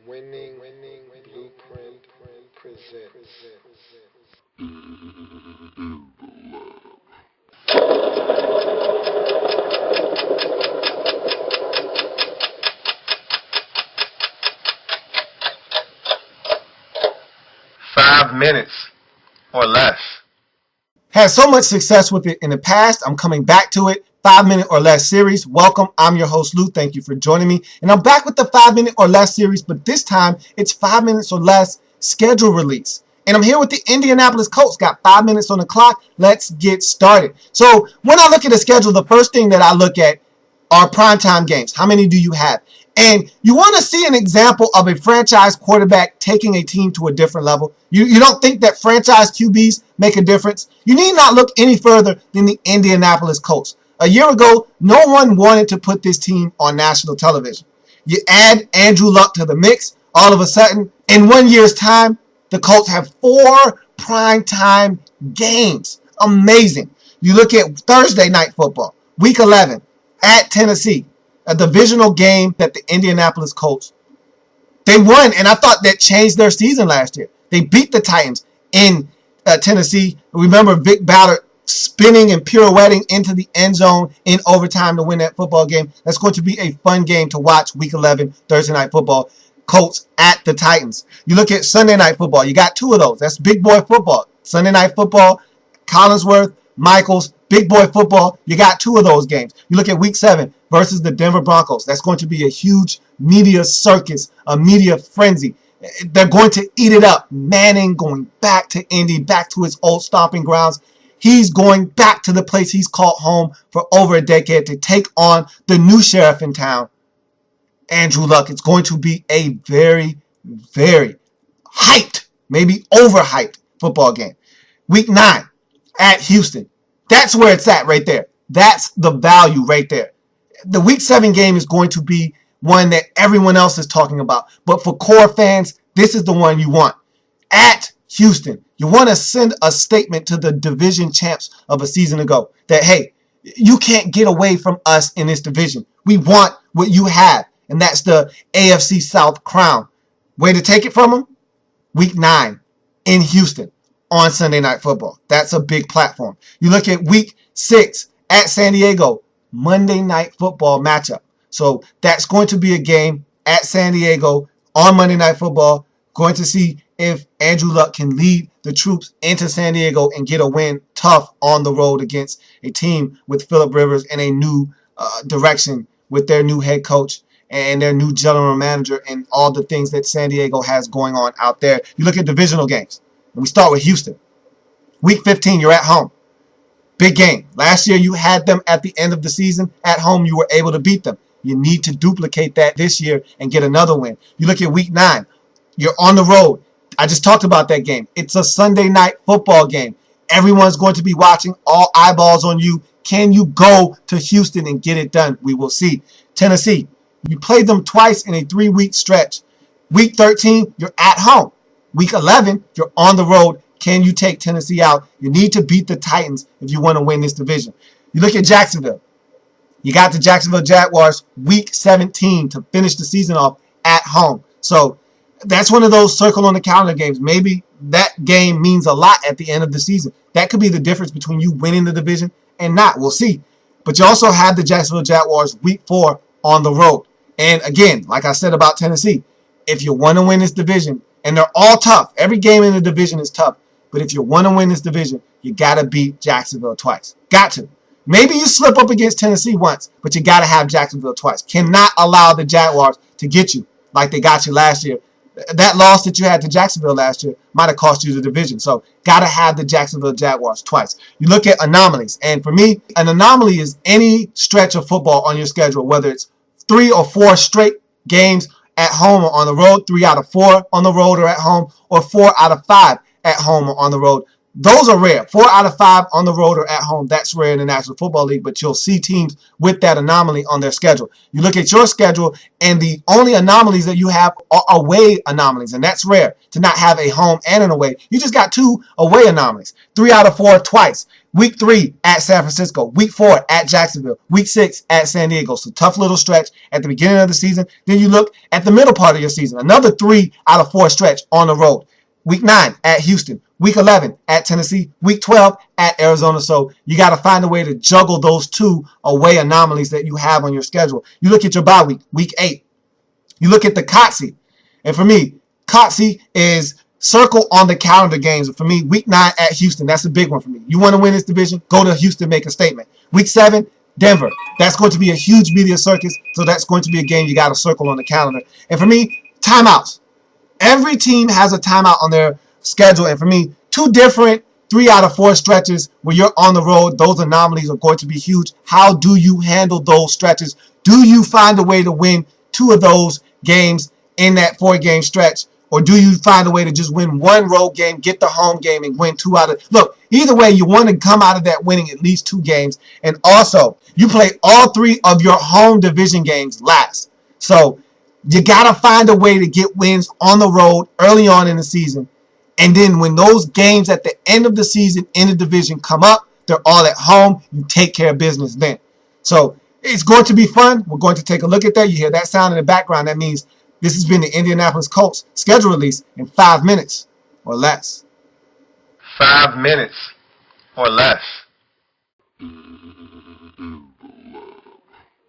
Winning Blueprint presents. 5 minutes or less. Had so much success with it in the past. I'm coming back to it. 5 minute or less series. Welcome. I'm your host, Lou. Thank you for joining me. And I'm back with the 5 minute or less series, but this time it's 5 minutes or less schedule release. And I'm here with the Indianapolis Colts. Got 5 minutes on the clock. Let's get started. So when I look at the schedule, the first thing that I look at are primetime games. How many do you have? And you want to see an example of a franchise quarterback taking a team to a different level. You don't think that franchise QBs make a difference? You need not look any further than the Indianapolis Colts. A year ago, no one wanted to put this team on national television. You add Andrew Luck to the mix, all of a sudden, in 1 year's time, the Colts have 4 primetime games. Amazing. You look at Thursday night football, week 11, at Tennessee, a divisional game that the Indianapolis Colts, they won, and I thought that changed their season last year. They beat the Titans in Tennessee. Remember Vic Ballard spinning and pirouetting into the end zone in overtime to win that football game. That's going to be a fun game to watch week 11, Thursday night football. Colts at the Titans. You look at Sunday night football. You got 2 of those. That's big boy football. Sunday night football, Collinsworth, Michaels, big boy football. You got 2 of those games. You look at week 7 versus the Denver Broncos. That's going to be a huge media circus, a media frenzy. They're going to eat it up. Manning going back to Indy, back to his old stomping grounds. He's going back to the place he's called home for over a decade to take on the new sheriff in town, Andrew Luck. It's going to be a very, very hyped, maybe overhyped football game. Week 9 at Houston. That's where it's at right there. That's the value right there. The week 7 game is going to be one that everyone else is talking about. But for core fans, this is the one you want. At Houston, you want to send a statement to the division champs of a season ago that, hey, you can't get away from us in this division. We want what you have, and that's the AFC South crown. Way to take it from them? Week 9 in Houston on Sunday Night Football. That's a big platform. You look at week 6 at San Diego, Monday Night Football matchup. So that's going to be a game at San Diego on Monday Night Football. Going to see if Andrew Luck can lead the troops into San Diego and get a win tough on the road against a team with Phillip Rivers and a new direction with their new head coach and their new general manager and all the things that San Diego has going on out there. You look at divisional games. We start with Houston. Week 15, you're at home. Big game. Last year, you had them at the end of the season. At home, you were able to beat them. You need to duplicate that this year and get another win. You look at week 9. You're on the road. I just talked about that game. It's a Sunday night football game. Everyone's going to be watching, all eyeballs on you. Can you go to Houston and get it done? We will see. Tennessee, you played them twice in a 3-week stretch. Week 13, you're at home. Week 11, you're on the road. Can you take Tennessee out? You need to beat the Titans if you want to win this division. You look at Jacksonville. You got the Jacksonville Jaguars week 17 to finish the season off at home. So that's one of those circle on the calendar games. Maybe that game means a lot at the end of the season. That could be the difference between you winning the division and not. We'll see. But you also have the Jacksonville Jaguars week 4 on the road. And again, like I said about Tennessee, if you want to win this division, and they're all tough. Every game in the division is tough. But if you want to win this division, you got to beat Jacksonville twice. Got to. Maybe you slip up against Tennessee once, but you got to have Jacksonville twice. Cannot allow the Jaguars to get you like they got you last year. That loss that you had to Jacksonville last year might have cost you the division. So got to have the Jacksonville Jaguars twice. You look at anomalies. And for me, an anomaly is any stretch of football on your schedule, whether it's 3 or 4 straight games at home or on the road, 3 out of 4 on the road or at home, or 4 out of 5 at home or on the road. Those are rare. 4 out of 5 on the road or at home. That's rare in the National Football League, but you'll see teams with that anomaly on their schedule. You look at your schedule, and the only anomalies that you have are away anomalies, and that's rare to not have a home and an away. You just got 2 away anomalies. 3 out of 4 twice. Week 3 at San Francisco. Week 4 at Jacksonville. Week 6 at San Diego. So tough little stretch at the beginning of the season. Then you look at the middle part of your season. Another 3 out of 4 stretch on the road. Week 9 at Houston. Week 11 at Tennessee. Week 12 at Arizona. So you got to find a way to juggle those 2 away anomalies that you have on your schedule. You look at your bye week. Week 8. You look at the Kotze. And for me, Kotze is circle on the calendar games. For me, week 9 at Houston, that's a big one for me. You want to win this division? Go to Houston, make a statement. Week 7, Denver. That's going to be a huge media circus, so that's going to be a game you got to circle on the calendar. And for me, timeouts. Every team has a timeout on their schedule, and for me, 2 different 3 out of 4 stretches where you're on the road. Those anomalies are going to be huge. How do you handle those stretches? Do you find a way to win 2 of those games in that 4-game stretch? Or do you find a way to just win 1 road game, get the home game, and win 2 out of... Look, either way, you want to come out of that winning at least 2 games. And also, you play all 3 of your home division games last. So you got to find a way to get wins on the road early on in the season. And then when those games at the end of the season in the division come up, they're all at home. You take care of business then. So it's going to be fun. We're going to take a look at that. You hear that sound in the background. That means this has been the Indianapolis Colts schedule release in 5 minutes or less. 5 minutes or less.